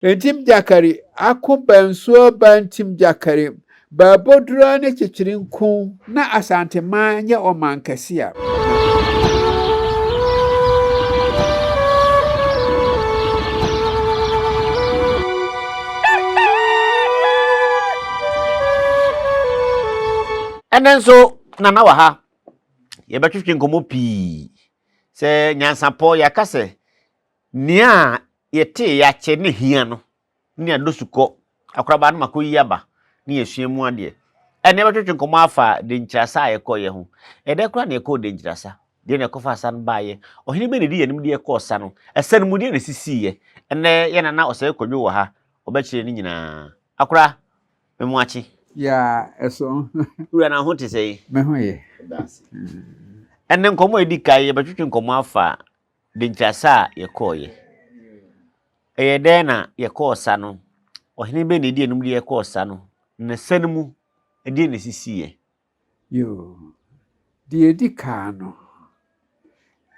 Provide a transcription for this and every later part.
Entim jakari akubansuo bantim jakari babodura ne chichirinko na Asanteman nye Abankese a enen so nana wa ha ye betwetwe nkomo pi se Nyansapo yakase nia yete yache ne hia no ne adosuko akraba no makoyi aba ne yesuamu ade ene betwetwe nkomo afa Denkyira ayekọ ye ho ede kra ne ekọ Denkyira de ne ekofa san baaye ohene be ne di yenim de ekọ sa no esen mu de ne sisiye ene ye nana osay kodwo wa ha obekire ni nyina akra memuachi ya eso ura na ho te sei me ho ye ene nkomo edi kai ye betwetwe nkomo afa Denkyira yekọ ye eye na yekọ sa no ohene be ne di yenim de ekọ sa no ne sen mu edi ne sisiye yo die di ka no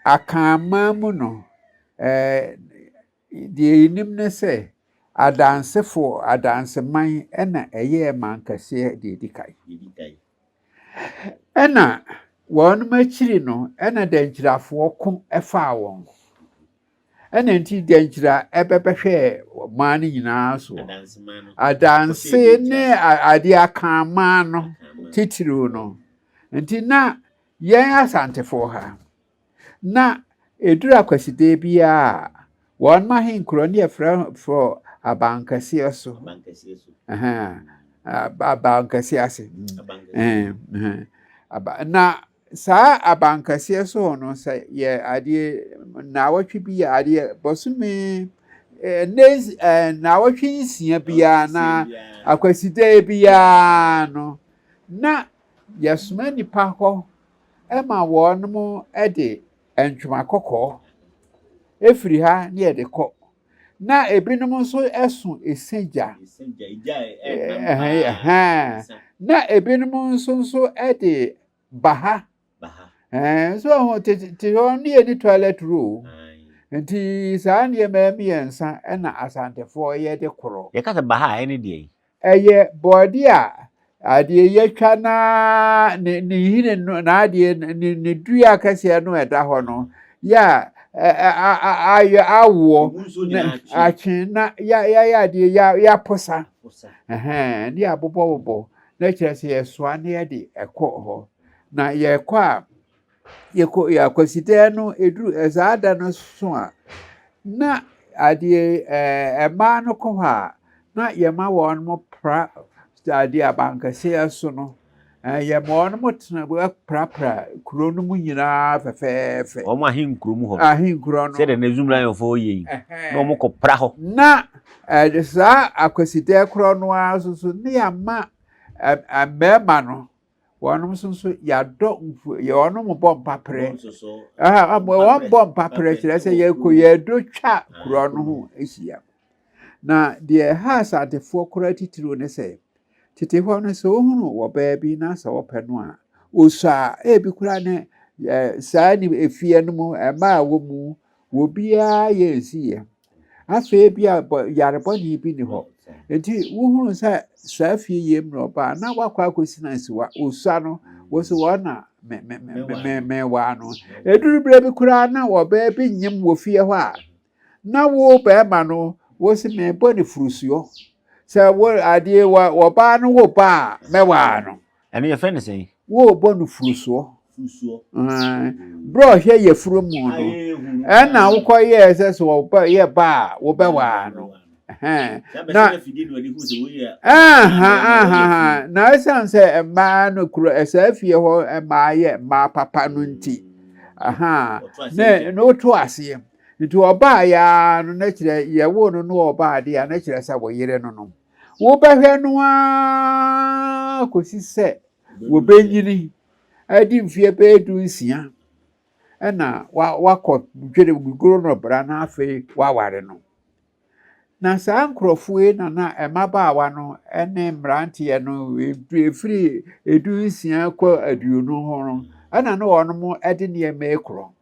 akama mu no die nim ne se adansefo adanseman ena eye Abankese die di kai ena won machiri no ena Denkyirafo ko efa won ena nti Denkyira ebebehwe mani nyina so adanse ne ade akama no titiro no nti na yen Asantefo ha na edura kwaside bia won ma henkro ne for Abankese so Abankese ase na sa Abankese so no say ye ade na watwe bi ade bosume na watwe nsia bia na akwaside bia no na yasuma nipa ho ema won mo ede entwuma kokọ efiri ha ne ede kọ na ebinom so esu esenja na ebinom so ede baha so te on ne toilet roll nti saa ne memiensa na Asantefo ye de koro ye ka baha ene de eye body a ade yetwa na ne hine na ade ne dua kase no eda ho no ya awo achi na ya ade ya posa ndi abobobo na kirese yesoa na ye de ekọ ho na ye kwa ya kwaside no edu ezada no so a na ade ema no ko ha na ye ma won mo pra ade Abankese so no ye ma won mo tena pra kuro no mu nyina fefefe o ma hinkuro mu ho hinkuro no se de na zumran yo fo yi no mo ko pra ho na sa akwaside kuro no aso ne ya ma amema no wonum so ya do ye wonum bom papre won bom papre kire se ye ko ye do twa kuro no ho ehia na de ha Asantefo kuro titiro ne se tete ho no se ohunu wo ba bi na sa wo pe no a osa ebi kura ne sa ni efie no mu ema wo mu wo bia ye nsiye aso ebi yarebo ni bi ni ho enti wohunu sa fie yem no ba na wakwa akosi na siwa osa no wo se wona me wa no eduru bre bi kura na wo ba bi nyem wo fie ho a na wo ba ma no wo se me boni furusuo se wo ade wo ba no wo ba me wa no ene ye fe ne sei wo boni furusuo bro hwe ye furu mu no na wo ko ye se so wo ba ye ba wo ba wa no na esanse ma no kuro esafie ho ma ye ma papa no nti ne no to ase nti oba ya no na kire ye wo no oba de ya na kire sa wo yire no wo behwe no a kosise wo benyini adi mfie be du nsia na wakọ dwere gugoro no bra na afi waware no na saa nkrofue na emabaawa no ene mrantie no efiri edu nsia kwa aduonu ho no ana no wonom ede ne emekro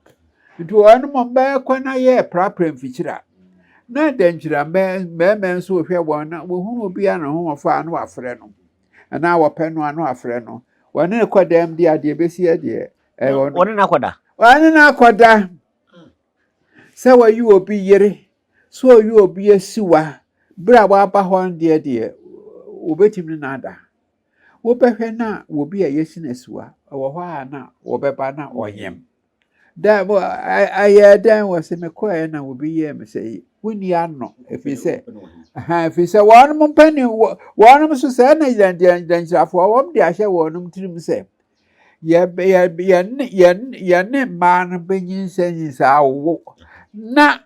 nti wonom mba kwa na ye prapra mfikyira na Denkyira men so hwe won na wo hu obi an ho fa na wafrɛ no ana wopɛ no ano afrɛ no wone ne kodam di ade besi ade wone na koda wone na koda sɛ wayi obi yere so yi obi asiwa bra wa ba hon de obetimi na ada wo behwe na wo bi a yesi na asiwa wo ho a na wo beba na oyem da bo aye dan wo se me koe na wo bi ye me sei woni ano efise efise won mo pani won mo so se na Denkyirafo won de ahye wonum tirim se ye ne man benyin sensa wo na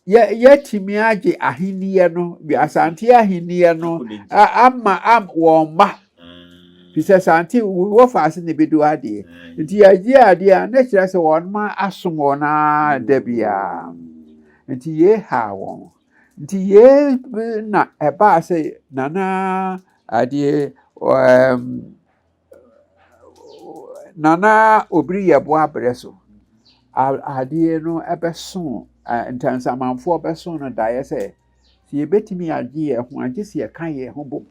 ye timi age ahiniye no bi Asante ahiniye no am won ma fise Asante wo faase ne bedu ade nti agi ade a na kire se won ma asomo na dabia nti ye ha won nti ye na eba se nana ade nana obri ye bo abreso ade no ebeso ntansamanfo obeso no dae se ye betimi age ye ho age se ye kan ye ho bom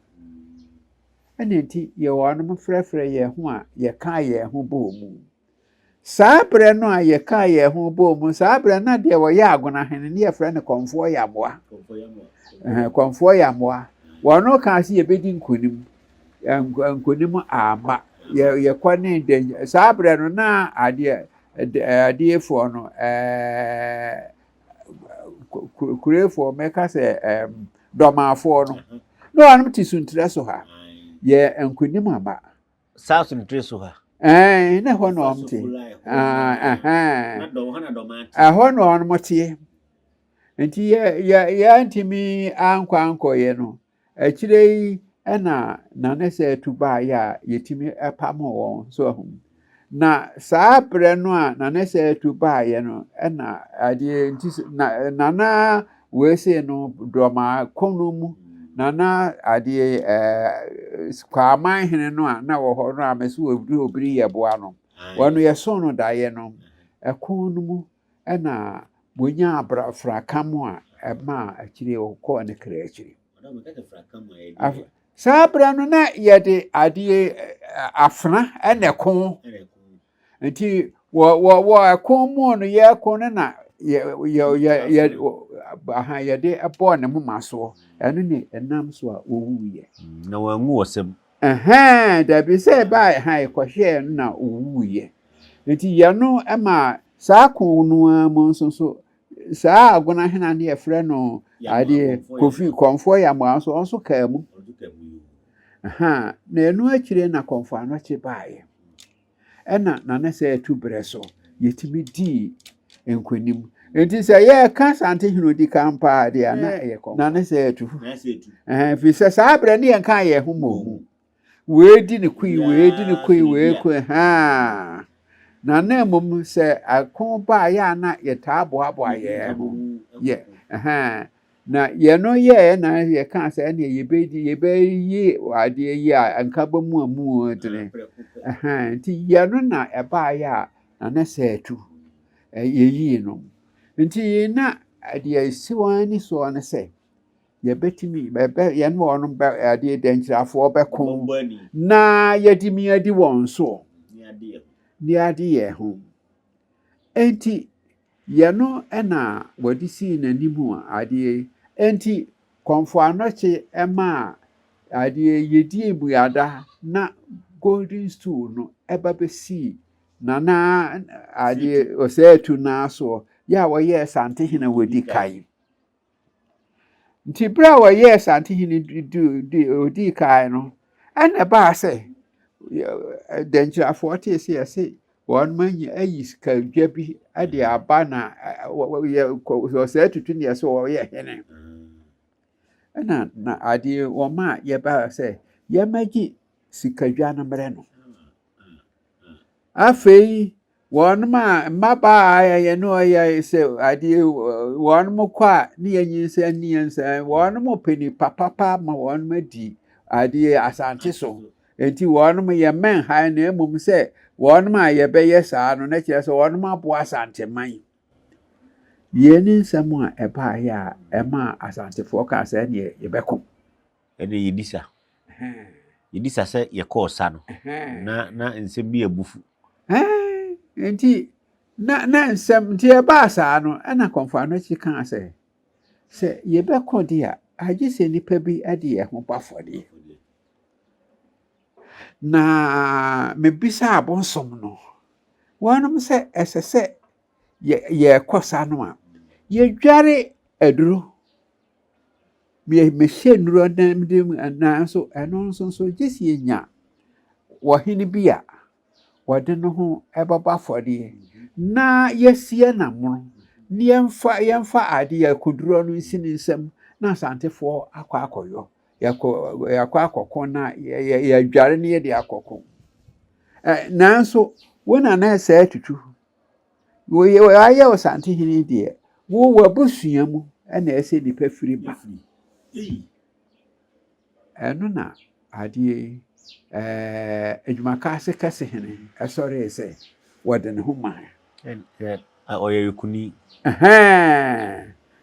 enenti ye wonum frɛfrɛ ye ho a ye kan ye ho bom saa bre no a ye kan ye ho bom saa bre na de wo ye agona hene ne ye frɛ ne konfo yamoa konfo yamoa wono kan se ye bedi nkonim ama ye kwane de saa bre no na ade fo no kurefo meka se domafo no no anum ti suntre so ha ye enkonim aba saa suntre so ha na ho no amte na do ha na domati ho no on motie enti ye antimi anko ye no akire na ne se tuba ya yetimi epamo won so hum na saa bre no a na ne se tuba ye no na ade nti na we se no drama konum nana ade kwaman hene no a na wo ho no a meso obiri ye boa no wonu ye so no dae no ekon mu na bonya abrafra kamo a ema akire wo ko ne kra akire sabra no na ye de ade afna ekon nti wo ekon mu no ye ekon na ye de abo ne moma so enu ne enam so a owuye na wangu wosem da bi se ba ha ekohwe na owuye nti ye no ema saa konu am so saa agona hena ne efre no ade kofi konfo ya mo so onso ka mu na enu akire na konfo ano che baaye na ne se atu bre so yetimi di enkonim enti se ye ka Asante hino di kampa de ana na ne se atu fi se sa bre ne ye kan ye ho mo we di ne kui we ku na na mum se akon ba ya na ye ta abo ye ho ye na ye no ye na ye kan se ne ye be yi ade yi anka ba mu amu tene nti ye no na e ba ya na ne se atu ye yi no nti na ade siwani so ne se ye betimi be ye no no be ade Denkyirafo be kon na ye di mi adi won so ni ade ye ho enti ye no na wadi si nanimu ade enti konfo anoche ema ade ye di ebuada na golden stool no eba be si na ade osetu na so ya wo ye Asante hina wadi kai nti bra wo ye Asante hina di kai no ana ba se Denkyirafo te se ase won manyi ayi ska dwabi ade aba na osetu tu ne so wo ye hene na ade wo ma ye ba se ye magi sikadwa na mre no afei won ma maba ye no ye se ade won mo kwa ne yensa won mo peni papa ma won ma di ade Asante so enti won mo ye men ha na emum se won ma ye be ye saa no na kire se won ma bo Asanteman Yeni nsɛm a ɛbaa yɛ a ɛma asantefoɔ kaa sɛ ne yɛbɛko. Ɛne yɛdisa sɛ yɛkɔɔ sa no na nsɛm bi abufu. Nti na nsɛm nti ɛbaa saa no ɛna kɔmfaa no akyi kaa sɛ yɛbɛkɔ de a agye sɛ nnipa bi de yɛn ho bɔ afɔdeɛ. Na mebisa abonsom no wɔnom sɛ ɛsɛ sɛ yɛkɔ sa no a yɛdware aduro mehyɛ nnuro nanso ɛno nso gye sɛ yɛnya wɔhene bi a wɔde no ho ɛbɛbɔ afɔdeɛ na yɛsie namono na yɛmfa adeɛ akuduro no nsi ne nsam na asantefoɔ akɔyɔ yɛakɔ akɔkɔ na yɛadware ne yɛde akɔkɔ. Nanso wo na ɛsɛ atutu wɔayɛ wo santehene deɛ wo w'abusua mu ɛna ɛsɛ nipa firi ba. Ɛno na adeɛ adwumakase kɛse hene ɛsɔre sɛ wɔde ne ho ma ɔyɛ yɛkuni.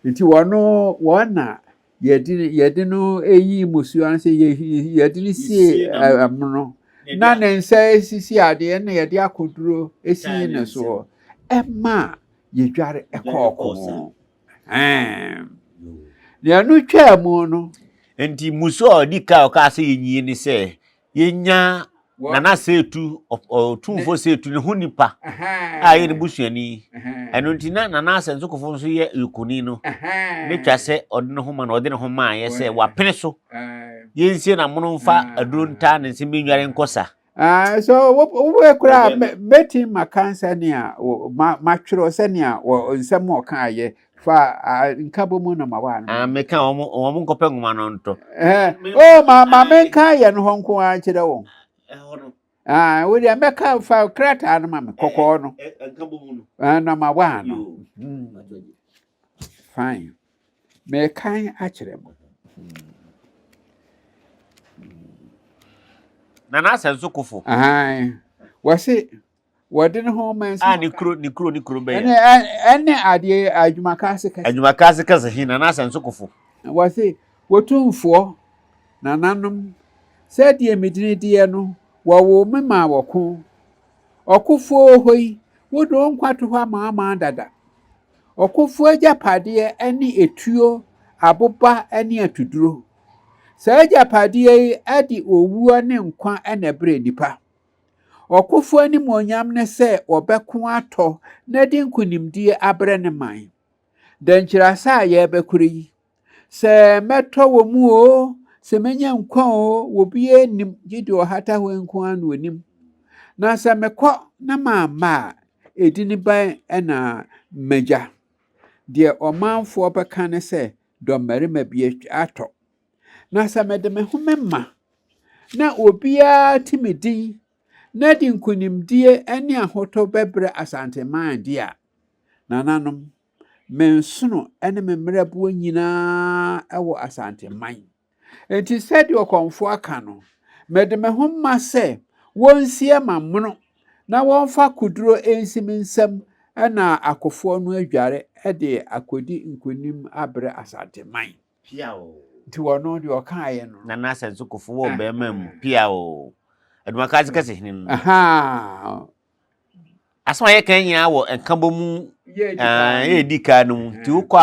Nti wɔna yɛde no ɛyi musua no sɛ yɛde no sie amono na ne nsa sisi adeɛ na yɛde akoduro ɛsi ne so ɛma yɛdware ɛkɔɔkɔ. Nea no twaa mu no nti muso a ɔdi ka ɔka sɛ yɛnyie ne sɛ yɛnya nana setu ɔtumfo setu ne ho nipa a yɛ ne busuani ɛno nti na nana asɛnsokofo nso yɛ yɛkuni no ne twa sɛ ɔde ne ho ma na ɔde ne ho ma yɛ sɛ wapene so yɛnsie na mono mfa aduro nta ne nsɛm bɛnware nkɔsa. So we kura beti makansa ni a matwero sɛnea nsɛm ɔka yɛ fa nkabo mu na mawa no. Meka wɔn nkɔpɛ ngoma no nto. Ma menka yɛ no ho nko a kyerɛ wɔn. We dey meka fa krata no ma me kokɔ no. Nkabo mu no. Na mawa no. Fine. Mekan akyerɛ mo. Nana asɛnsokofo. Wɔse wɔde ne ho man sɛ ne kuro bɛyɛ. Ɛne adeɛ adwumakase kɛse. Adwumakase kɛse hin nana asɛnsokofo. Wɔse wɔtumfoɔ nananom sɛdeɛ medine deɛ no wɔwɔ me ma wɔko. Ɔkofoɔ hɔ yi wode nkwato hɔ ama dada. Ɔkofoɔ agyapadeɛ ne etuo aboba ne atuduro. Saa agyapadeɛ yi ade owuo ne nkwa na ɛbrɛ nipa. Ɔkofoɔ animuonyam ne sɛ ɔbɛko atɔ na de nkonimdie abrɛ ne man. Denkyira sa yɛbɛkoro yi. Sɛ mɛtɔ wɔ mu o, sɛ menya nkwa o, wɔ bie nim gidi ɔhata hɔ nko ano onim. Na sɛ mekɔ na mamma a edini ban na magya. Deɛ ɔmanfoɔ bɛka ne sɛ dɔmmarima bi atɔ. Na sɛ mede me ho memma na obiara ti me din na de nkonimdie ne ahotɔ bɛbrɛ Asanteman di a nananom mensono ne me mmerɛboɔ nyinaa ɛwɔ Asanteman. Enti sɛdeɛ ɔkɔmfoɔ aka no mede me ho ma sɛ wɔnsie ma mono na wɔmfa kuduro nsi me nsam na akofoɔ no adware de akodi nkonim abrɛ Asanteman. Nti wɔno deɛ ɔkaeɛ no nana asɛnsokofo wɔ bɛrima mu pia o adwumakase kɛse hin no. Asɛm a yɛka nyinaa wɔ nkabɔ mu yɛdi ka no mu nti wokɔ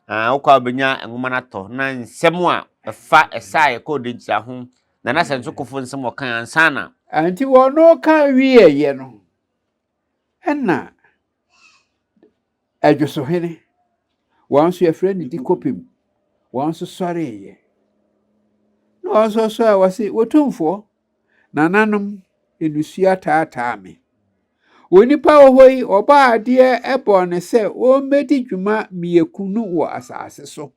a wobɛnya nwoma no atɔ na nsɛm a ɛfa ɛsa yɛkɔ Denkyira ho nana asɛnsokofo nsɛm ɔka ansa na nti wɔno ka wieɛ no ɛna adwosohene wɔn nso yɛfrɛ ne di kɔpem wɔn nso sɔreeɛ na wɔn nso sɔre wɔse wɔtumfoɔ nananom enusua taataa me. Onipa wɔ hɔ yi ɔbaa adeɛ ɛbɔ ne sɛ ɔmmɛdi dwuma mmiekunu wɔ asase so.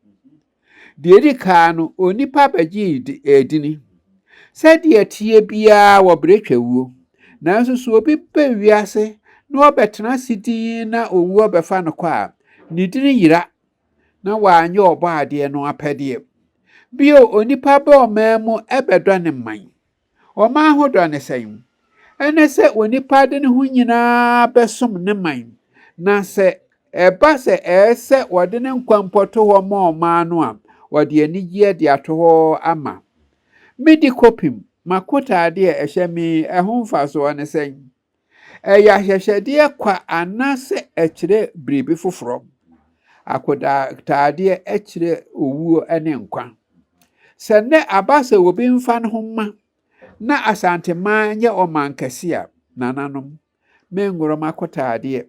Deɛ di kaa no onipa bɛgye edini. Sɛdeɛ tie biara wɔ brɛ twawuo. Nanso so obi bɛ wiase na ɔbɛtena sidin na owuo bɛfa no kɔ a ne dini yira na wanyɛ ɔbaa adeɛ no apɛdeɛ. Bio onipa bɛ ɔman mu ɛbɛdɔ ne man. Ɔman ho dɔ ne sɛn. Ɛne sɛ onipa de ne ho nyinaa bɛsom ne man na sɛ eba se ese wode ne nkwanpoto ho ma oma no a wode anigye de ato ho ama midi kopim makotade e ehye mi ehun faso ne sen ya hyehyede kwa anase ekire bribi foforo akoda tade ekire owu ene nkwa se ne abase obi mfa no homa na Asanteman ye Abankese a nananom mengoro makotade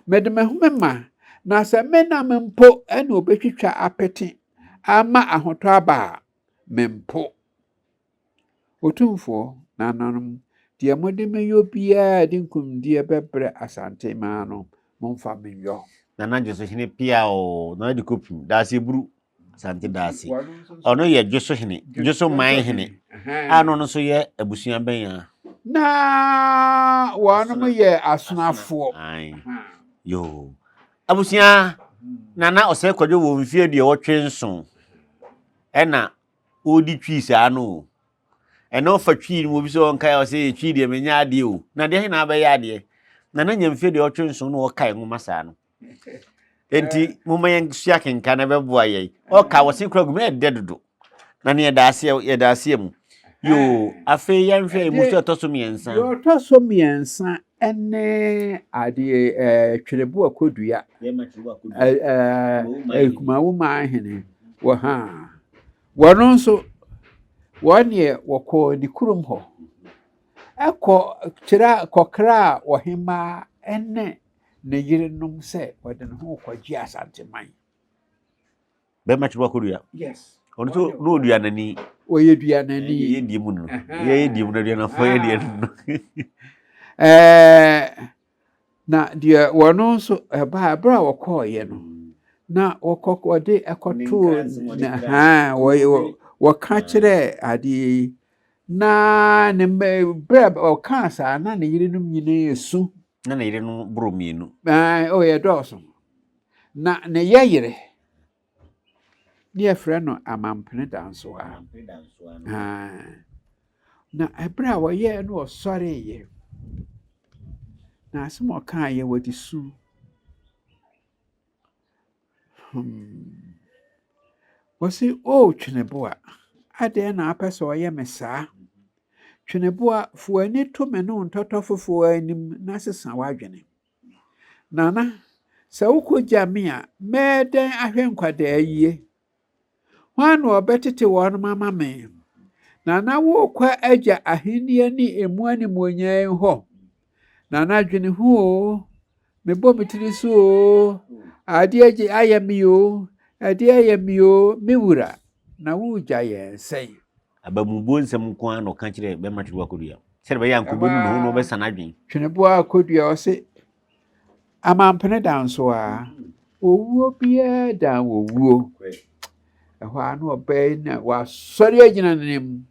medeme humema na se menam mpo ene obetwitwa apete ama ahoto aba mempo otumfo nananom die modeme yobia dinkum die bebre Asanteman no momfa menyo nana Joso hene pia o na di kopim da se buru Asante da se ono ye Joso hene Joso man hene ano no so ye abusua ben ya na wanom ye asonafo yo abusua nana ose kwadwo wo mfie de wotwe nson ena odi twi sa no eno fa twi ni mo bi so nkai o se twi de menya ade o na de hena ba ya ade nana nyamfie de wotwe nson no wokai ngoma sa no enti moma yen sua kenka na beboa ye o ka wo se kragu me de dodo na ne ye da se mu yo afe yan hwe mu so to so miensa yo to so miensa ene ade twerebo akodua kuma wo ma hene wo ha wono so wonye woko ni kurum ho eko kira kokra wo hima ene ne yirenum se wode no ho kwaji Asanteman be ma chiwa kodua yes ono so no dua nani oye dua nani ye di mu no ye di mu na dua na fo ye di no na dia wono so ba bra woko ye no na woko de ekoto na wo ka kire ade na ne bra o ka sa na ne yirenum nyine esu na ne yirenum bro mienu o ye doso na ne yeyire ne frɛ no amampene danso a na ebra wo ye no osore ye na asemo ka ye wodi su wosi o twineboa ade na apeso ye mesa twineboa fuani to me no ntotofofo anim na sesa wadwene nana sa ukogya me a meden ahwe nkwada yie hwan obetete won mama me nana wo kwa agya ahenie ni emu animonyan ho nana dwene hu mebo mitiri so ade agi ayami o ade ayami o miwura na wo gya ye sei abamubo nsem ko an no ka kire be matri wakodua sere be yanko benu no no be sanadwen twinebo akodua o se amampene danso a owuo bia dan owuo ehwa no obey na wa sori agina nim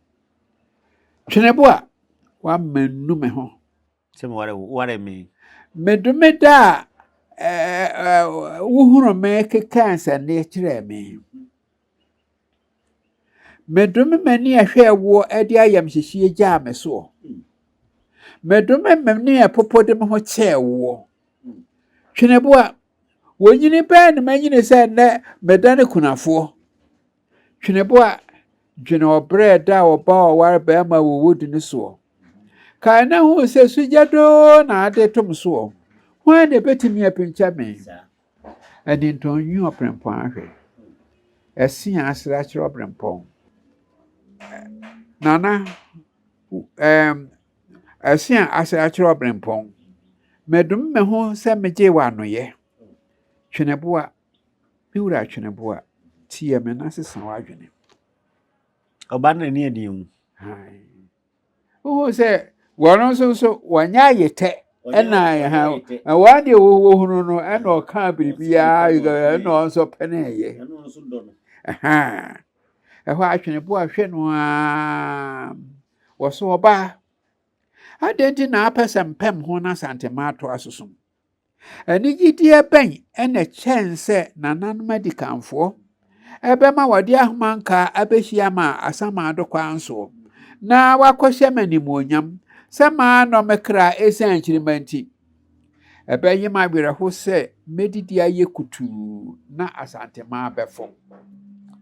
twinebo a wa manu me ho se mo ware me medumeda wuhuru me kekansa ne kire me medum mani ahwe wo ade ayam hyehye gya me so medum mani apopode me ho chewo twinebo a wonyini pe ne manyine se ne medane kunafo twinebo a dwene obre da oba oware ba ma wo wodi ne so ka na hu se sujado na ade tom so hwan de betimi apincha me ani ntonyu oprempon ahwe esia asra kire oprempon nana esia asra kire oprempon medum me ho se meje wa no ye twinebo a biwura twinebo a tie me na sesa wadwene oba na ni adin o se wono so wanya yete ena ha wade wo hunu no ena o ka biribia ena so peneye eno so do no ehwa atwenebo ahwe no a wo so oba adenti na apesem pem ho na Asanteman ato asosum ani gidie ben ena chense nanan medicanfo ebema wade ahmanka abehia ma asama adokwa anso na wakohye manimonyam sama no mekra esan chirimanti Ɛbɛyɛ ma awerɛho sɛ medidi ayɛ kutuu na Asantema abɛfo.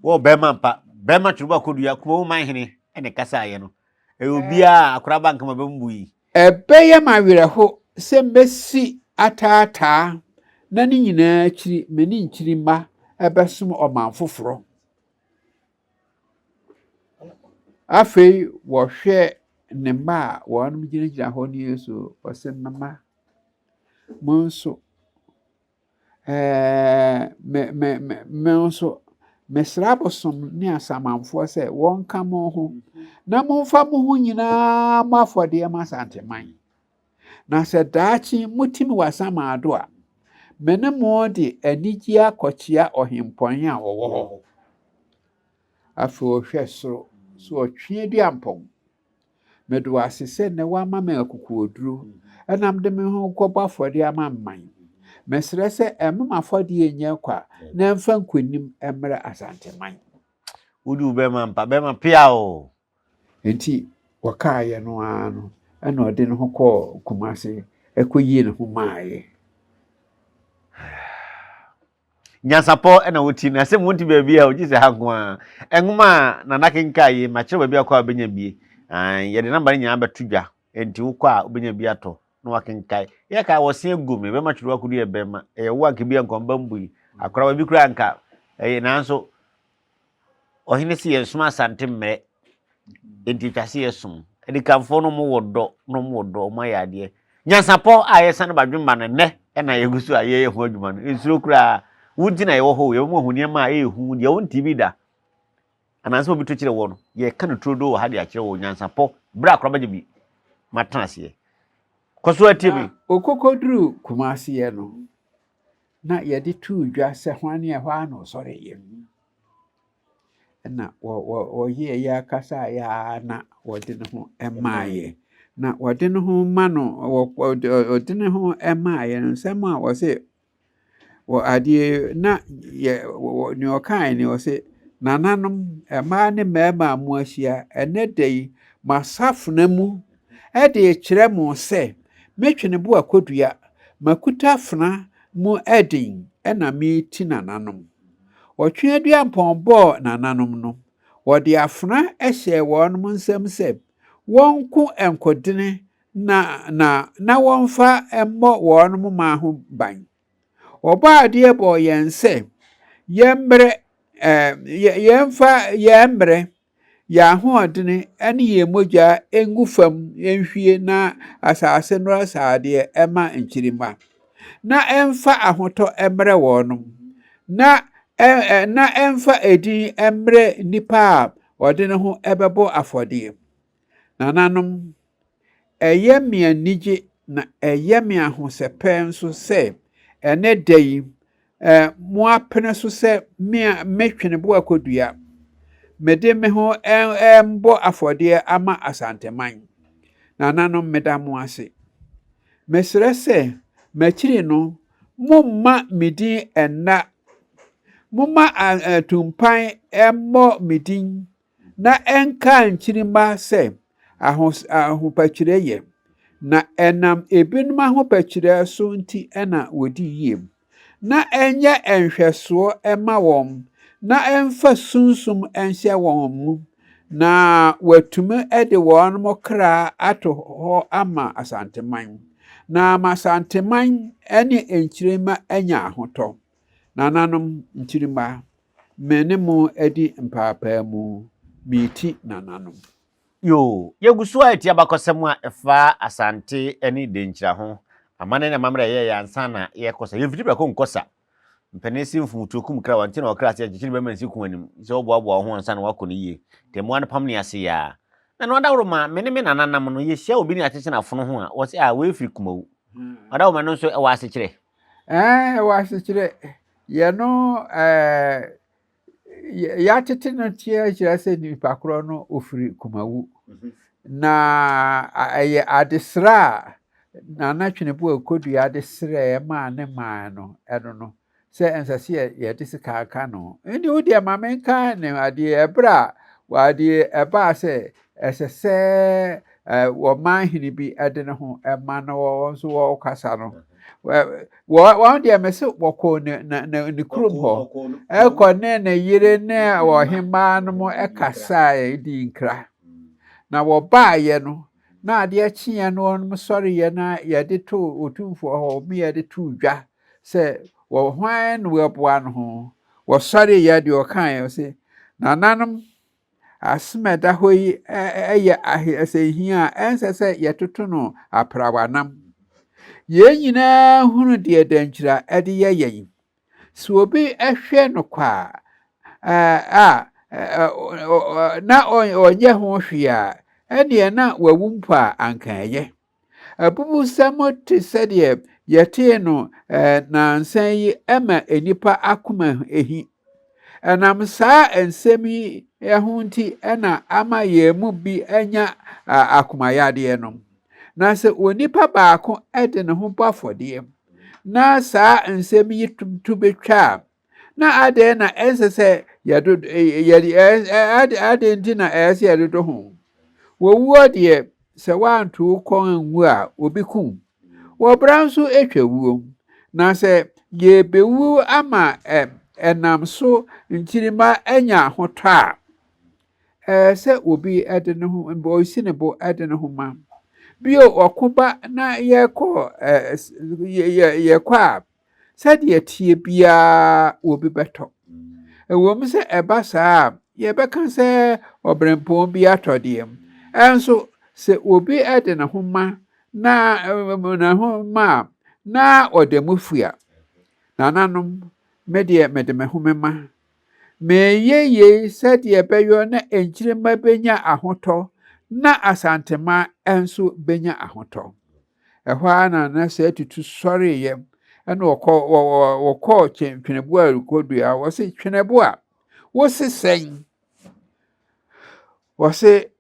Wo bema mpa, bema churuba kodua kuma man hene ene kasa aye no. E obi a akora bank ma bembu yi. Ɛbɛyɛ ma awerɛho sɛ mesi ataataa na ne nyinaa akyiri meni nkyiri mma ɛbɛsom ɔman foforo. Afei wɔhwɛ ne mma a wɔn gyinagyina hɔ ne Yesu ɔsɛ mama mo nso me nso mesra bosom ne asamanfoɔ sɛ wɔnka mo ho na momfa mo ho nyinaa mo afɔdeɛ ma Asanteman. Na sɛ daakye mutimi wasama ado a me ne mo de anigye akɔkyea ɔhempɔn a wɔwɔ hɔ. Afei ɔhwɛ soro so ɔtwe aduampɔn. Medo ase sɛ ne wama me akukuoduro ɛnam de me ho kɔbɔ afɔdeɛ ama mman. Mesrɛ sɛ ɛmam afɔdeɛ nyɛ kwa na mfa nkonim mmrɛ Asanteman. Wodi bema mpa bema pia o. Enti wɔkaayɛ no ara no ɛna ɔde ne ho kɔɔ Kumase ɛkɔyie ne ho maaeɛ. Nyansapo ena woti na se wonti baabi a oji se hanko enwuma na nakenka yi ma kire baabi akwa benya bie ye de number nya abeto dwa enti wo kwa obenya bi ato na wakenka ye ka wo se gu me be ma twuru akudu ye be ma e wo anke bi enkomba mbui akora ba bi kura anka nanso ohine si ye suma Asante mmere enti twase ye sum edi kamfo no mo wodo mo ya de Nyansapo a ye sane badwemba ne ne ena ye gusu a ye ho adwuma no ensuro kura wudi na ye wo ho ye mo hu niam a ehu de won TV da ananse obi to kire wo no ye ka no trodo wo ha de a kire wo Nyansapo bra akora baje bi matase ye koso atimi okokodru Kumase ye no na ye de tu dwa se hwane e hwa na osore ye na wo ye ya kasa ya na wo de ne ho emaaye na wo de ne ho ma no wo de ne ho emaaye nsem a wo se wo ade na ye ni okan ni wo se nananom ema ne mema mu ahia ene dai masafna mu ede kire mu se metwene bo akodua makuta fna mu edin ena mi ti nananom otwe adua mpombo nananom no wode afna ehye wonom nsam se wonku enkodene na wonfa emmo wonom ma ho ban obaade bo yense yembre yembre ya hoodene ene ye mogya engu fam enhwie na asase no asade ema nkyirima na emfa ahoto emre wonom na emfa edi emre nipa a ode ne ho ebebo afode nananom eyemi anije na eyemi ahosepe nso se ene dai mo apene so se metwene bo akodua mede me ho embo afode ama Asanteman nananom medamo ase mesrɛ se makiri no momma medi enna momma atumpan emmo medin na enka nkyirima se ahopakire ye na enam ebinum ahopakire so nti ena wodi yiem na enye enhweso ema wom na emfa sunsum enhye wom mu na watume ede wonmo kra ato ho ama Asanteman na Asanteman ene enkyirima anya ahoto nananom nkyirima menemu edi mpapa mu miti nananom yo yegusu a etia bakosem a efa Asante ene Denkyira ho amane na mamra ye yansa na ye kosa ye fiti bako nkosa mpenesi mfumutu kum kra wanti na okra se agikiri be mansi kum anim se oboabo ho ansa na wako ne ye temu an pam ne ase ya na no adawro ma mene me nananam no ye hia obi ne atete na fono ho a wo se a we firi kumawu adawo ma no so e wa ase kire wa ase kire ye no ya tete no tie kire se ni pakro no ofiri kumawu na aye adesra na natwene bo akodua adesra ma ne ma no eno no se ensase ye disika aka no ndi wodi ma menka ne ade ebra wade eba se esese wo man hini bi ede ne ho ema no wo so wo kasa no One day, Miss Wako, the croup hall. Elko, Nana, Yere, ne, or him, man, more a Kassai, Dinkra. Now, what buy, na dear Chia, no one, sorry, ya did two for me at the two ja. Say, well, when we up one home, was sorry, ya your kind, say, now, none asmeda hoi I say here, answer say, yet to know a prawanam. Ye nyinaa hunu deɛ Denkyira ɛde yɛ yɛn. So obi ɛhwɛ no kwa na ɔnyɛ ho hwee a ɛneɛ na wawu mpo a anka ɛyɛ. Abubusɛm te sɛdeɛ yɛtee no nansa yi ɛma enipa akoma ehi. Ɛnam saa nsɛm yi ɛho nti ɛna ama yɛn mu bi anya akomayadeɛ no. Na sɛ onipa baako ɛde ne ho bɔ afɔdeɛ na saa nsɛm yi to betwa na ade na ɛnsɛ sɛ ade nti na ɛsɛ yɛdodo ho. Wɔwuo deɛ sɛ wanto kɔn nwu a obi kum. Wɔbra nso etwa wuo. Na sɛ yɛbewu ama ɛnam so nkyirima anya ahotɔ a sɛ obi ɛde ne ho osi ne bo ɛde ne ho ma. Bio okoba na yɛkɔ a sɛdeɛ tie biara obi bɛtɔ. Ɛwɔ mu sɛ ɛba saa yɛbɛka sɛ ɔbrɛmpɔn bi atɔdeɛ. Ɛnso sɛ obi ɛde ne ho ma na ɔda mu fua. Nananom medeɛ mede me ho mema. Meyeye sɛdeɛ bɛyɔ na enkyirima benya ahotɔ. Na Asanteman enso benya ahotɔ. Ɛhɔ na sɛ tutu sɔre yɛ ɛna wɔkɔ twenebo a rekodua wɔse twenebo a wɔse sɛn wɔse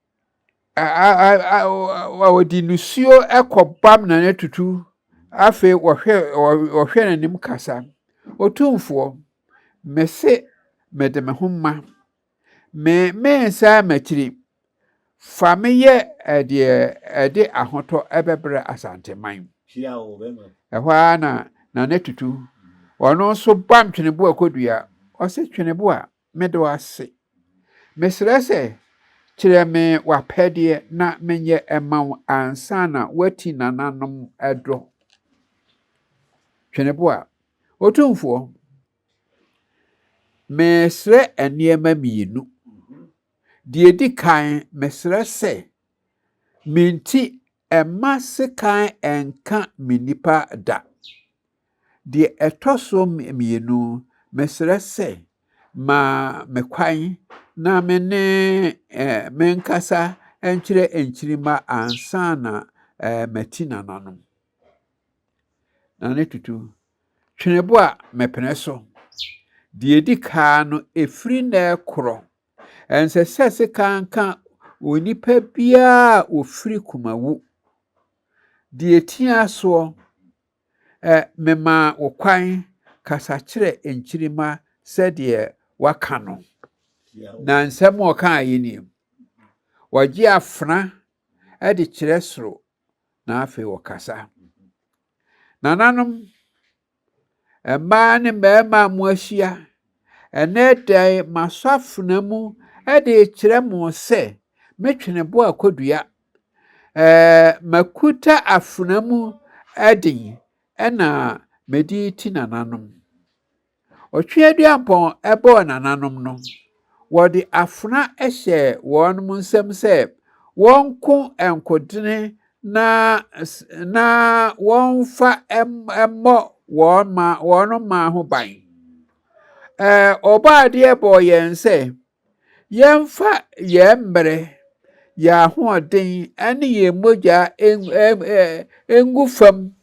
wɔdi nusuo ɛkɔbam na tutu afei wɔhwɛ n'anim kasa. Otumfoɔ mese mede me ho ma me nsa makyiri. Fa me yɛ ɛde ahotɔ ɛbɛbrɛ Asanteman. Ɛhɔ na tutu ɔno nso bam twenebo a kodua. Ɔse twenebo a mede wase. Mesrɛ sɛ kyerɛ me wapɛdeɛ na menyɛ ɛma wo ansa na wati nananom ɛdɔ. Twenebo a otumfoɔ mesrɛ nneɛma mmienu. Die di kan mesrɛ sɛ minti ɛma sekan ɛnka me nipa da. Die ɛtɔ so mmienu mesrɛ sɛ ma me kwan na me ne menkasa ɛnkyerɛ enkyirima ansa na mati nananom. Na ne tutu twenebo a mepene so. Die di kan no efiri na ɛkorɔ. Ɛnsɛ sɛ sekanka onipa biara ofiri kumawu. Die tia so mema wo kwan kasa kyerɛ enkyirima sɛdeɛ waka no. Na nsɛm a ɔka ayini. Wɔgye afena ɛde kyerɛ soro na afei wɔkasa. Nananom mmaa ne mmarima mo ahyia. Ɛnɛ dan masafena mu ɛde kyerɛ mo sɛ metwenebo a kodua. Makuta afena mu ɛden ɛna medi ti nananom. Ɔtweaduampɔn ɛbɔ nananom no. Wɔde afena ɛhyɛ wɔn nsɛm sɛ wɔnko enkodene na wɔnfa ɛmmɔ wɔn ma ho ban. Ɔbaadeɛ bɔ yɛn sɛ yɛmfa yɛn mmerɛ yɛn ahoɔden ɛne yɛn mogya engu fam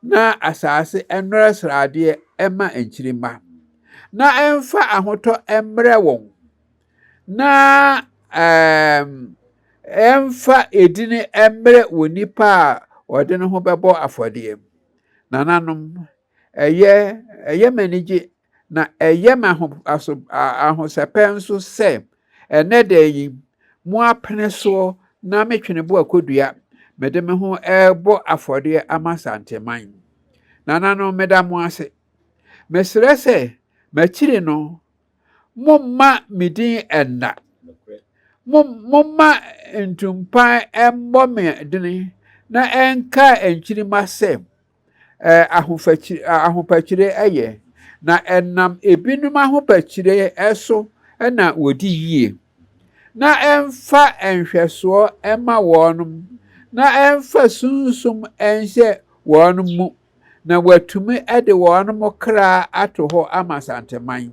na asase ɛnora sradeɛ ɛma enkyirima. Na ɛmfa ahotɔ ɛmmerɛ wɔn. Na ɛmfa edine ɛmmerɛ wɔ nipa a ɔde ne ho bɛbɔ afɔdeɛ. Nananom ɛyɛ manigye na ɛyɛ ma ahosɛpɛ nso sɛ ɛnɛ da yi mo apene so na metwenebo akodua mede me ho ɛbɔ afɔdeɛ ama Asanteman. nana no meda mo ase mesrɛ sɛ machiri no momma medin enna momma ntumpan emmɔ me dene na enka enkyirima sɛ ahopachire ɛyɛ na enam ebinum ahopachire ɛso na wodi yie na emfa enhwɛsoɔ ɛma wɔnom na emfa sunsum enhyɛ wɔnom mu na watumi de wɔnom kra ato hɔ ama Asanteman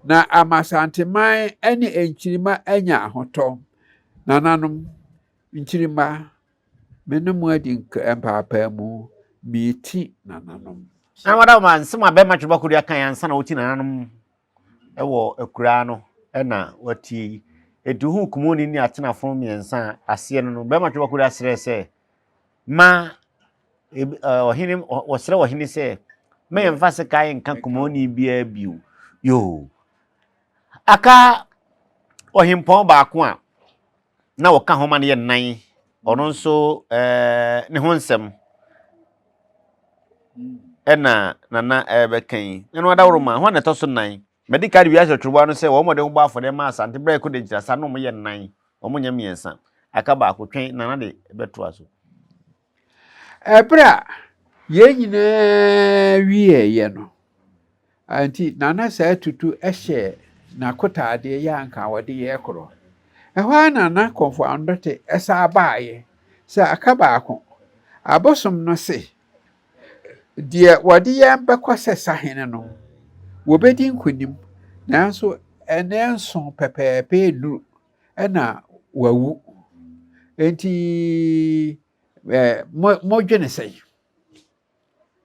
na ama Asanteman ne enkyirima anya ahotɔ nananom nkyirima menemu adi mpaapa mu miti nananom na wada man sema be matwe bakuri akan yansa na wuti nananom ewo akura no na wati eduhu kumoni ni atena fon miensa ase no be matwe bakuri asere se ma ohini wosere ohini se me yemfa se kai nka kumoni bia biu yo aka ohimpon baako a na woka homa ne ye nan ono nso ne ho nsem ena nana bekan eno adawro ma ho na to so nan medical wiase trubo no se wo mo de ho ba afode ma Asante break ko de jirasa no mo ye nan o mo nya miensa aka ba ko twen nana de beto aso ebra ye nyina wiye no anti nana sa tutu ehye na kotade ya anka wode ye koro ehwa nana konfo andote esa baaye sa aka ba ko abosom no se die wode ye mbekose sahene no wobedi nkonim nanso enenso pepepe nu na wawu enti mo dwene sei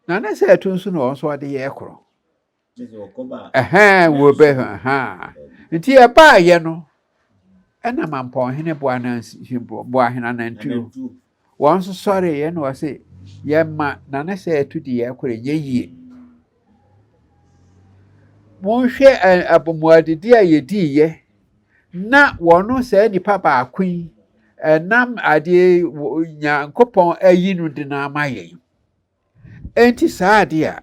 nana sa tunsu no so wode ye koro wo be enti e ba ye no ena mampon hene boa hena nantu won so sore ye no wase ye ma nana sa tu di ye koro ye yie monhwe abomuadidi a yedi ye na wono sa nipa ba akwi enam ade nyankopon ayi no de na amaye enti sa ade a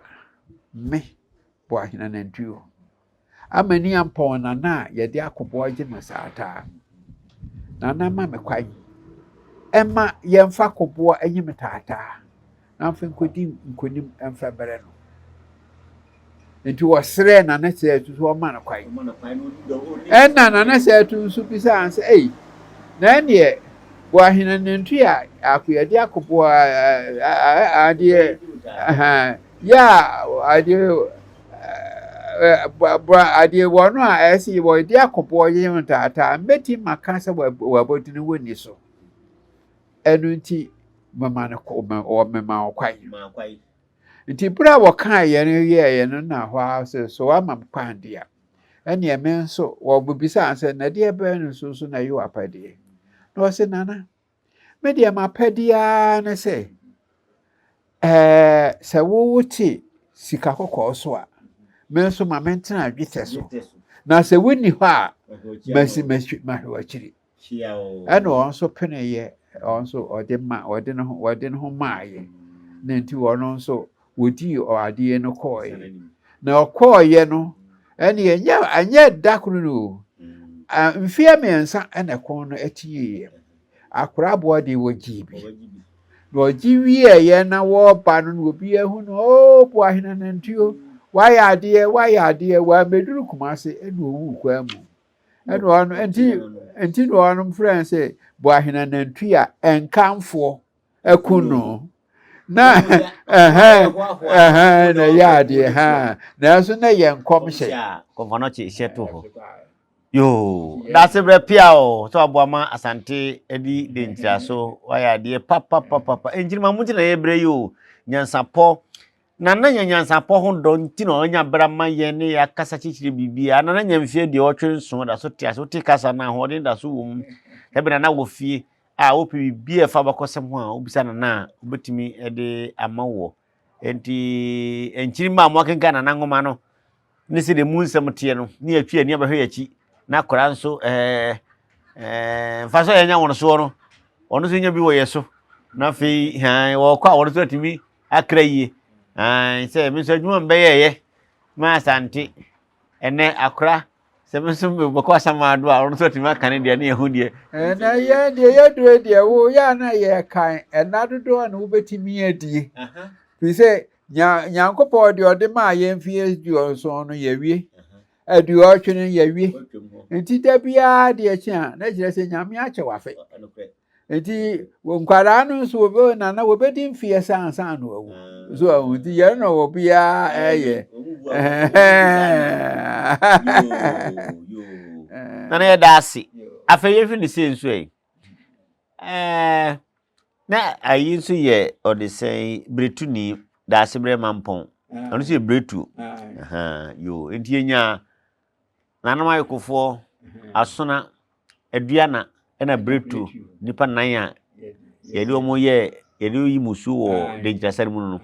me boa hena nantuo amani ampon na yede akobo age no saata nana ma me kwai emma yemfa kobo anyi metata na mfa nkonim emfa bere no enti wasre na na se atu so ma na kwai enna na na se atu so bisa anse na ne boa hena nantu a akoyade akobo ade ya ade wono a esi wo de akobo yin tata mbeti maka se wabodini woni so enu nti mama na ko o mema kwai nti bra wo kan ye no ye no na hwa so amam kwandia ene eme nso wo bibisa anse na de ebe no so na yo apade no se nana me de ma padia na se se wo wuti sika kokko so a me nso ma mentena adwete so na se woni hɔ a masi mahwachiri ene on so pene ye on so ode no ho maaye na nti wono nso wodi o ade no koye na okoye no ene anya dakuru no mfia mensa ene kon no atiye akora bo de wogibi no giwie ye na wo ba no obi ahu no bo ahena nantuo waya ade wa meduru kumase ene owu kwa mu ene ono enti no ono friend say bo ahena nantua enkamfo akuno na na yade na so na ye nkomhye konfono che hyeto ho yo that's a pia o so aboama Asante edi Denkyira so waya de papa enjirima muti na yebre yo Nyansapo nana Nyansapo ho don ti na onya brama ye ne ya kasa chichire bibia nana nyamfie de otwenso da so tia so ti kasa na ho de da so wom hebena na wo fie a wo bibia fa bakosem ho a obisa na obetimi ede amawo enti enchirima amwakenka na ngoma no ne se de munsem tie no ne atwi ani abahwe yachi na kora nso fa so yenya wono so no ono so nya bi wo yeso na fe wo kwa wono so atimi akra yie Say, Mr. Juan Baye, my Asante, and then Accra, 7 some because some are doing sort of Canadian near Hoodie. And I do it, dear. Oh, yeah, na kind, and not to do an Uber to me a D. We say, Yanko Podi or the Mayan fears you also on ye. A duotion in ye. And Tita dear Chan, let's just say Yamiacha waffle. And he won't Quaranos will go and I will bet him fear sound. So the year will be a Nana Darcy. I feel you the same way. Na ayi so ye or the say bretu ni da sebre mampon onu se bretu yo enti nya nana mayekofo asona aduana na bretu nipa nan a ye de omo ye yi musu wo Denkyira sare mu no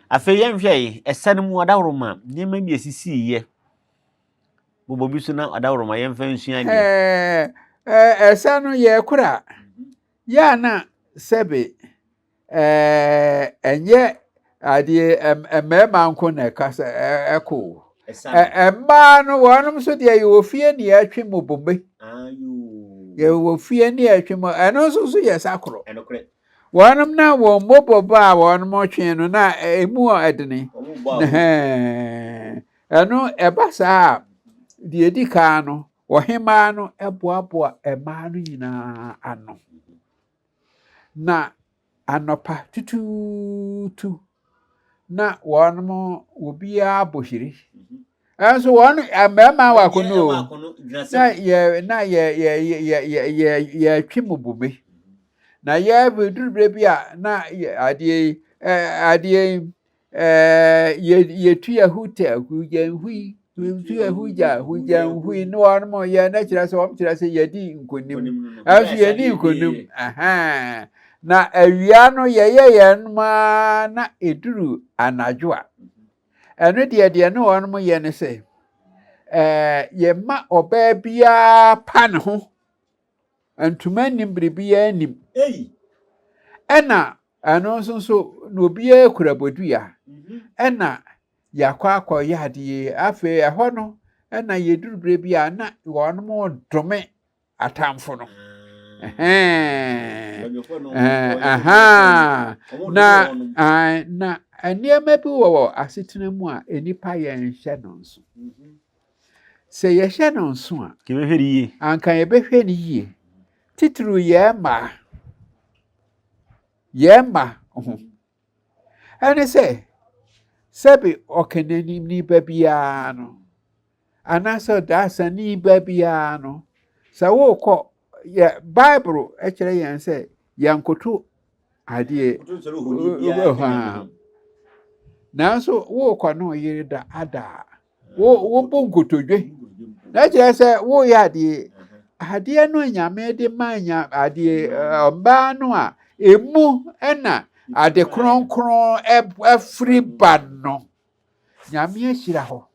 afi ye nhwe esane mu adawroma nyema bi esisi ye bobo bi so na adawroma ye mfa nsua de esano ye kura ya na sebe enye adie emema nko na kasa eko emma no wonum so de ye ofie ne atwe mobombe ye ofie ne atwe mo eno so ye sakro wonum na wo moboba wonum twe no na emu edene eno ebasa de edika no ohema no eboaboa ema no nyina ano na anopa tututu na wonmo obia bohiri enso won amema wa kono na ye twimubube na ye bedurbre bia na adie ye tuya huta hujanhui tuya hujanhui no wonmo ye na kira so kira se yedi nkonim enso yedi nkonim na awia no ye nma na eduru anadwoa eno de no wonmo ye ne se ye ma oba bia pa ne ho antuma nimbre bia nim ena ano so no bia kura bodua ena yakwa yade afi eho no ena yeduru bre bia na wonmo dome atamfo no na eniema bi wo asetena mu a enipa ye nhye no nso se ye hye no nso a ke behweri ye anka ye behwe ni ye titru ye ma ene se sebi okenani ni babia no anasa dasani babia no sa wo ko ye Bible ekere yen se yankoto adie na so wo ko no yiri da ada wo bonkotodwe na kire se wo ya adie no nyame de manya adie mba no a emu ena ade kronkron every bad no nyame ahira ho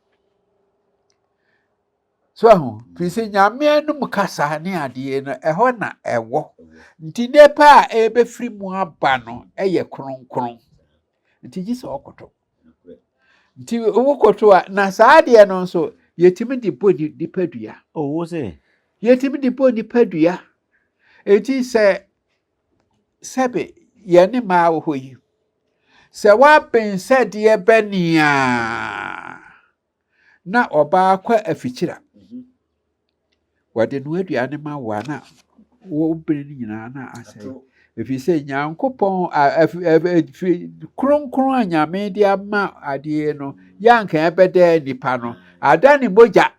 so ahu fisi nyame anum kasa ne ade no eho na ewo nti nepa a ebefiri mu aba no eye kronkron nti gise okoto nti okoto a na saade no nso yetimi di bodi di padua wo se yetimi di bodi padua eti se sebe ye ne ma wo hoyi se wa pense de benia na oba kwa afikyira wade no aduane ma wa na wo bere nyina na asai efi se nyankopon kronkron anyame de ama ade no yanka ebede nipa no adane moja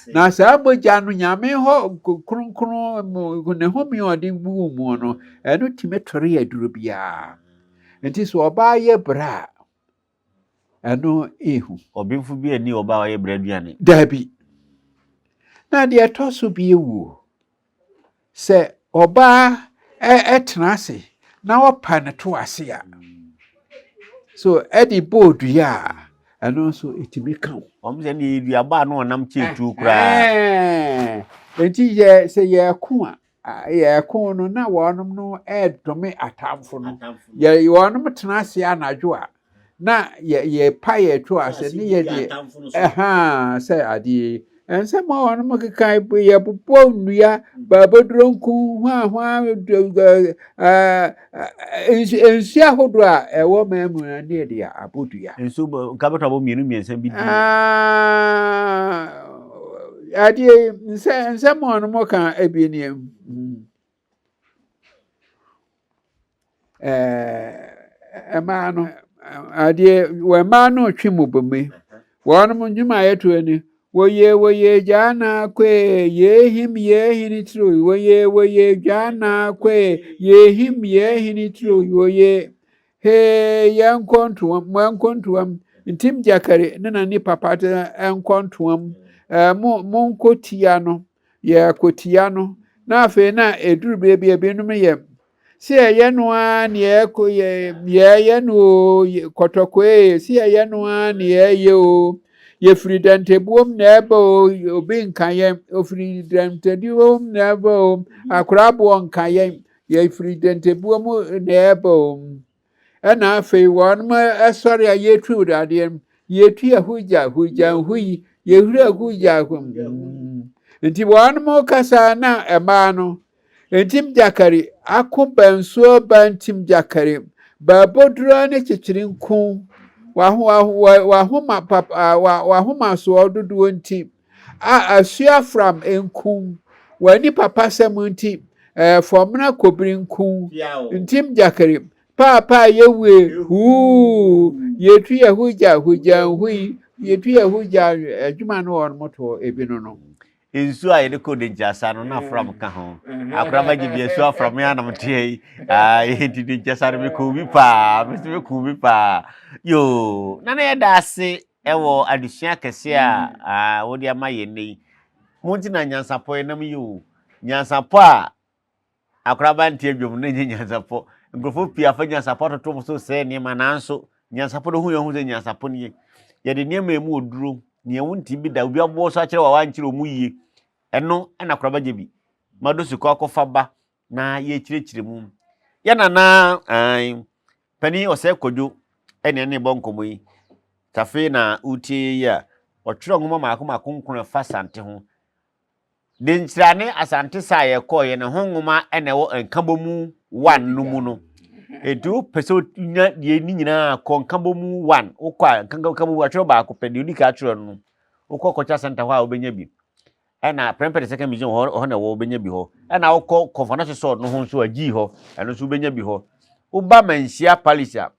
na sa moja no nyame ho kronkron ne ho mi ode bu mu no eno timetore aduro bia enti so oba ye bra eno ehu obimfu bi ani oba wa ye bra aduane dabi na de toso bi ewu se oba etenase na opa ne to ase a so edi bodu ya eno so etimi kan omze ne duaba no onam chetu kra enti ye se ye ku a ye ku no na wonom no edome atamfo no ye wonom tenase anadwo a na ye paye to ase ne ye de say ade ense ma wonu mo kekai ye popo nnua babodro nku hwa ensu ahodo a ewo mamu na ne de abodua ensu ka beto abo mienu miensa bi di ade ense ma wonu mo kan ebi ne ema no ade we ma no twi mobome wonu mo nyuma yeto ani woye jana kwe yehim tru woye jana kwe yehim tru woye he yankontuam ntim jakare na ni papata enkontuam mo nkotia no ye kotia no na afe na eduru bebi ebenum ye si eye no a ne ye no kotokwe si eye no a ne ye o ye fridantebuom na eba obi nkaye ofridantebuom na eba akrabo nkaye ye fridantebuom na eba na afe won ma asori aye tru dade ye tu ahuja hui ye hura ahuja nti won mo kasa na ema no entim jakari akobansuo bantim jakari babodura ne chichirinko wahoma papa wahoma so dodo nti asua from enkum wani papa samunti formna kobrinkum ntim jakari papa yewe yetu yahuja hui yetu yahuja adwuma no won moto ebino no ensu a yede ko Denkyira no na from ka ho akraba gibi ensu from ya na mtie yedi Denkyira no me ko bi pa yo na yeda ase ewo adusua kese a wodi amaye nei monti na Nyansapo enam yo Nyansapo a akraba ntie dwom na Nyansapo ngrofo pia fa Nyansapo toto so se ne mananso Nyansapo do hu ye hu ze Nyansapo ne yede ne emu oduro ne wonti bi da obi abo so akere wa nkire omu yie eno na akraba jebi madosu ko akofa ba na ye kirekire mu ya na pani ose kodwo ene ne bonkomo yi tafe na utie ya otwero ngoma makonkron fa Asante ho Denkyira ne Asante sa ye ko ye ne ho ngoma ene wo nkabomu 1 no mu no edu peso nya die ni nyina ko nkabomu 1 ukwa nkabomu atwero ba ko pedi udi ka atwero no ukwa kocha center ho a obenya bi ena prempere second mission ho na wo obenya bi ho ena ukọ conference so no ho so agi ho eno so obenya bi ho uba manhia palisha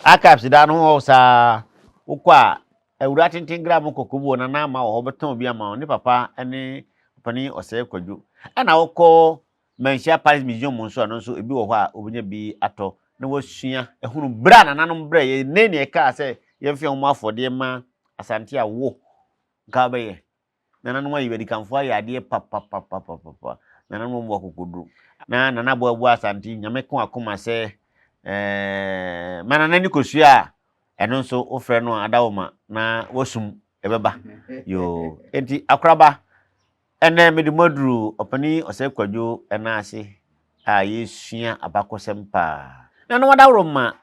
akaps da no ho sa ukwa ewura tenten gram kokobu na na ma ho beton bi ama ni papa ene pani ose kwadwo ena ukọ manhia palis mission mo so no so ebi wo ho a obenya bi ato na wasua ehunu bra na nanom bra ye ne ne ka se ye mfe ho afode ma Asante a wo ga ba ye nana no ayi wedi kanfo ayi ade papa nana no mo kokodru na nana bo Asante nyame ko akoma se mana nani kosua eno nso ofre no adawoma na wasum ebeba yo enti akraba ene medimodru opani ose kwadwo ena ase a yesua abakosem pa nana wadawroma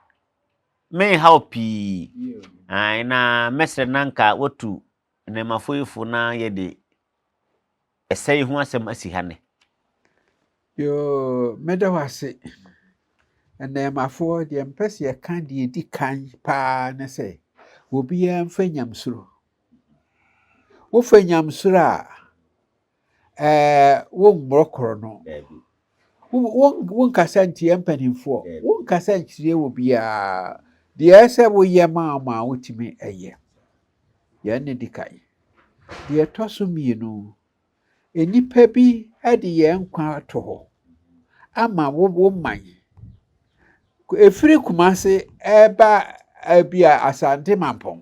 me helpi ai na mesre nanka wotu ne mafoyifo na yede esai hu asem asi hane yo medawase ene mafo de mpese ye kan de di kan pa ne se obi ya mfanyamsuro wo fanyamsuro a wo mbrokoro no wo kasa ntie mpanimfo wo kasa ntie wo bia de ese wo ye ma wotimi eye ya ne di kan de toso mienu enipa bi ade ye nkwa ato ho ama wo man efiri kumase eba abia Asante mampom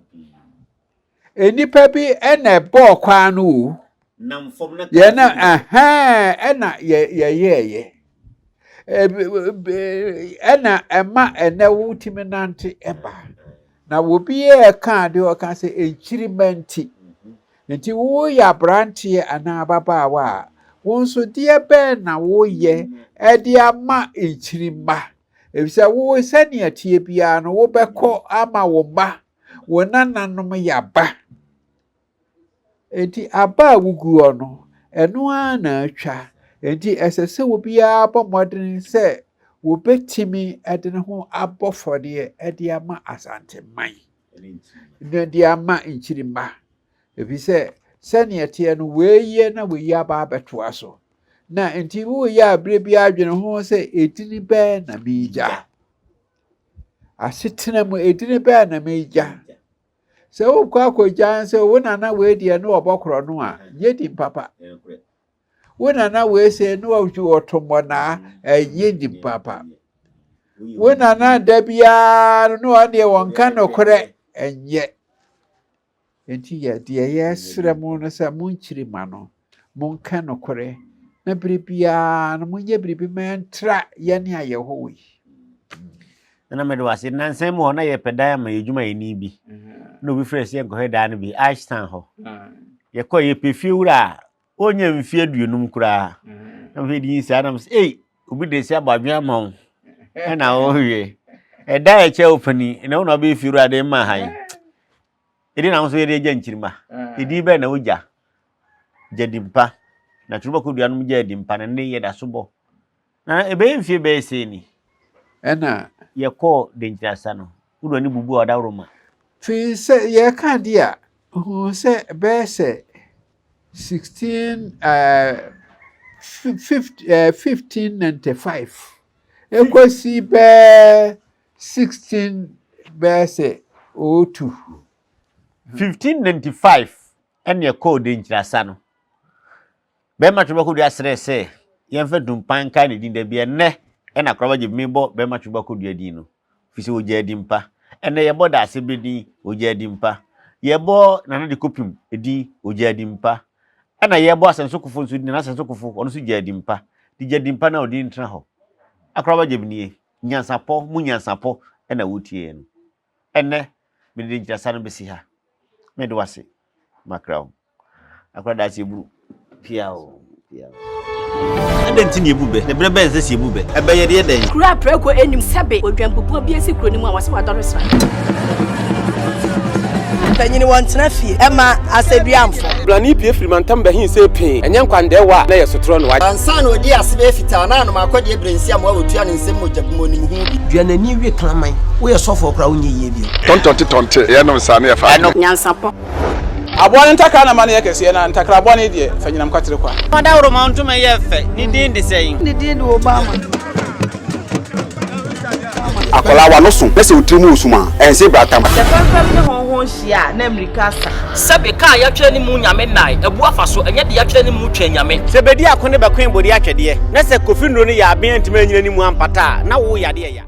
enipa bi ena bo kwa no namfom na ye na ena ye ena ema ena wutimi nante eba na wo bi e ka de o ka se enchirimanti nti wo ya brantie ana ababaawa won so de be na wo ye e de ama enchirima Ebisa wo sani tie bia no wo beko ama wo ba wo nananom yaba enti aba wugu ono eno a na atwa enti esese wo bia bomodin se wo betimi ede ne ho abofode ede ama Asanteman ndi ama nchirima ebise sani tie no weye na we yaba beto aso na enti wo ya abre bia adwene ho se edini be na meja asetena mu edini be na meja se wo kwa jan se wo nana we die no obokro no a yedi papa wo nana we se no awju otomona yedi papa wo nana dabia no ade wonka no kore enye enti ye die yesre mu no se munchirima no monka no kore na bribia no munye bribi mentra ye ne ayehowi na me do ase nansem ho na ye pedaya ma yedwuma yeni bi no bi fresh ye nkohe da no bi ashtan ho ye ko ye pefiura onye mfie aduonum kura na me di nsi adam se obi de si abadwe ma na o hwie eda e che opani na no be fiura de ma han edi na so ye de nchirima edi be na oja jedimpa na turuba ko duanum jedimpa na ne ye da sobo na ebe mfie be se ni ena ye ko Denkyira no udo ni bubu oda roma fi se ye ka dia who se be se 1595 ekosi be 16 be se 02 1595 en ye ko Denkyira no be ma turuba ko du asre se ye mfa dumpan ka ne din da bi enne ena kroba je mebo be ma turuba ko du adin no fisi o je adimpa ene ye boda ase bedi o je adimpa ye bo nana de kopim edi o je adimpa ena ye bo asensokufo nso di na asensokufo ono so je adimpa di je adimpa na odi ntra ho akroba je bnie Nyansapo mu Nyansapo ena wotie no ene me de Denkyira no besi ha me do wase makrawo akroba da ase buru piao adenti ebube ne brebe ense si ebube ebe ye de den kura preko enim sebe odwampupu bi esi kuro ni mu a wase wadoro sra panyini wontena fie ema aseduamfo blani pie frimantam be hin se pin enye nkwandewa na ye sotro no ansa na odi asebe fita na no makode ebrensi am awotua ne nsem mojabumo ni hu duanani wie klaman wo ye sofo kra wonye ye bi tontonte ye no nsa na ye fa Nyansapo abone ntaka na mane ye kese na ntakra abone de fanyinam kwatere kwa oda woro ma ntuma ye fe ni din de sei ni din de Obama akola wa no so pese utrimu usuma ense bratam se fanfam ne honhon hia na America sa sebe ka ya twa ni mu nyame nai ebu afaso enye de ya twa ni mu twa nyame sebedi akone be kwen bodi atwede na se kofi nro ni ya aben ntima nyina ni mu ampata na wo yade ya